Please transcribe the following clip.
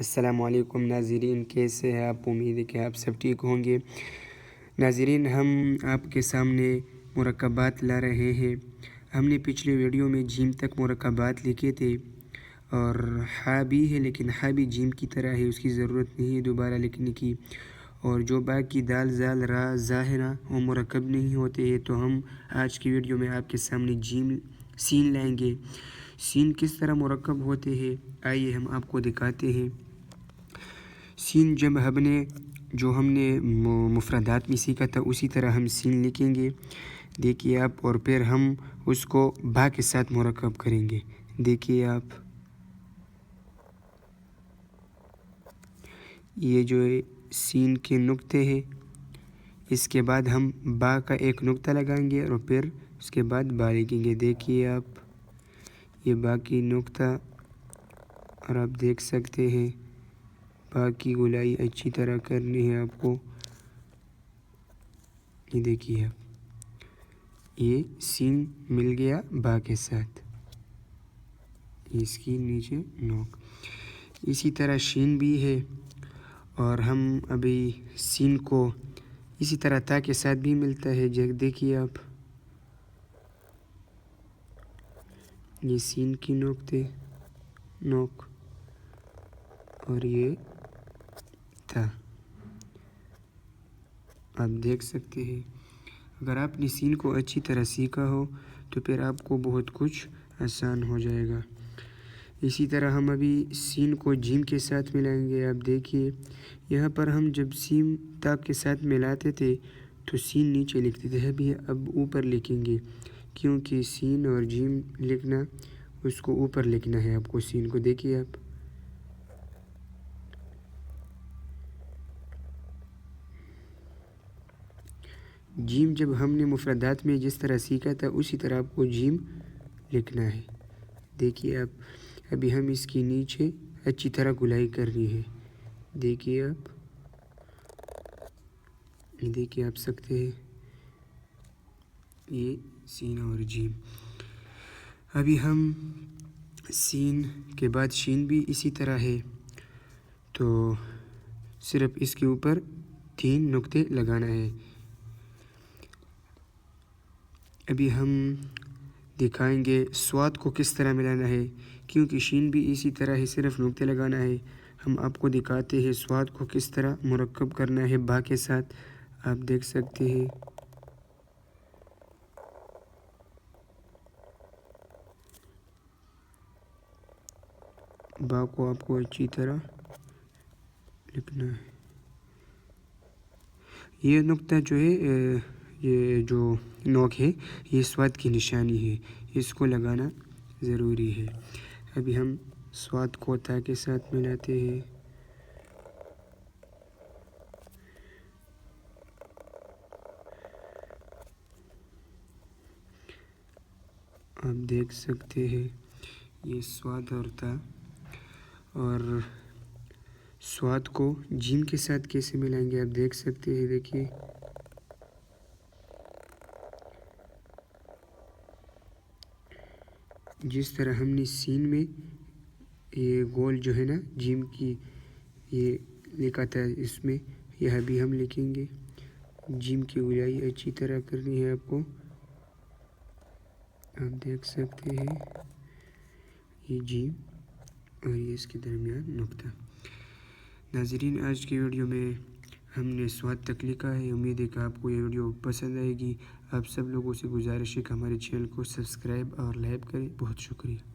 السلام علیکم ناظرین، کیسے ہیں آپ؟ امید ہے کہ آپ سب ٹھیک ہوں گے۔ ناظرین، ہم آپ کے سامنے مرکبات لا رہے ہیں۔ ہم نے پچھلے ویڈیو میں جیم تک مرکبات لکھے تھے اور ہا بھی ہے، لیکن ہا بھی جیم کی طرح ہے، اس کی ضرورت نہیں ہے دوبارہ لکھنے کی۔ اور جو باقی دال، زال، را، زا ہے نا، وہ مرکب نہیں ہوتے ہیں، تو ہم آج کی ویڈیو میں آپ کے سامنے سین لائیں گے۔ سین کس طرح مرکب ہوتے ہیں، آئیے ہم آپ کو دکھاتے ہیں۔ سین جب ہم نے مفردات میں سیکھا تھا، اسی طرح ہم سین لکھیں گے، دیکھیے آپ، اور پھر ہم اس کو با کے ساتھ مرکب کریں گے۔ دیکھیے آپ، یہ جو سین کے نقطے ہیں، اس کے بعد ہم با کا ایک نقطہ لگائیں گے اور پھر اس کے بعد با لکھیں گے۔ دیکھیے آپ، یہ با کی نقطہ، اور آپ دیکھ سکتے ہیں با کی گولائی اچھی طرح کرنی ہے آپ کو۔ یہ دیکھیے آپ، یہ سین مل گیا با کے ساتھ، اس کی نیچے نوک۔ اسی طرح شین بھی ہے، اور ہم ابھی سین کو اسی طرح تا کے ساتھ بھی ملتا ہے۔ دیکھیے آپ، یہ سین کی نوک، اور یہ تا، آپ دیکھ سکتے ہیں۔ اگر آپ نے سین کو اچھی طرح سیکھا ہو تو پھر آپ کو بہت کچھ آسان ہو جائے گا۔ اسی طرح ہم ابھی سین کو جیم کے ساتھ ملائیں گے۔ آپ دیکھیے، یہاں پر ہم جب سین تا کے ساتھ ملاتے تھے تو سین نیچے لکھتے تھے، اب اوپر لکھیں گے، کیونکہ سین اور جیم لکھنا، اس کو اوپر لکھنا ہے آپ کو سین کو۔ دیکھیے آپ، جیم جب ہم نے مفردات میں جس طرح سیکھا تھا اسی طرح آپ کو جیم لکھنا ہے۔ دیکھیے آپ، ابھی ہم اس کی نیچے اچھی طرح گلائی کرنی ہے۔ دیکھیے آپ، دیکھیے آپ سکتے ہیں، یہ سین اور جیم۔ ابھی ہم سین کے بعد شین بھی اسی طرح ہے، تو صرف اس کے اوپر 3 نقطے لگانا ہے۔ ابھی ہم دکھائیں گے سواد کو کس طرح ملانا ہے، کیونکہ شین بھی اسی طرح ہے، صرف نقطے لگانا ہے۔ ہم آپ کو دکھاتے ہیں سواد کو کس طرح مرکب کرنا ہے با کے ساتھ۔ آپ دیکھ سکتے ہیں، با کو آپ کو اچھی طرح لکھنا ہے۔ یہ نقطہ جو ہے، یہ جو نوک ہے، یہ سواد کی نشانی ہے، اس کو لگانا ضروری ہے۔ ابھی ہم سواد کو تا کے ساتھ ملاتے ہیں۔ آپ دیکھ سکتے ہیں، یہ سواد اور تا، اور سواد کو جیم کے ساتھ کیسے ملائیں گے آپ دیکھ سکتے ہیں۔ دیکھیے، جس طرح ہم نے سین میں یہ گول جو ہے نا جیم کی، یہ لکھا تھا، اس میں یہ بھی ہم لکھیں گے۔ جیم کی گولائی اچھی طرح کرنی ہے آپ کو۔ آپ دیکھ سکتے ہیں، یہ جیم اور یہ اس کے درمیان نقطہ۔ ناظرین، آج کی ویڈیو میں ہم نے سواد تک لکھا ہے۔ امید ہے کہ آپ کو یہ ویڈیو پسند آئے گی۔ آپ سب لوگوں سے گزارش ہے کہ ہمارے چینل کو سبسکرائب اور لائک کریں۔ بہت شکریہ۔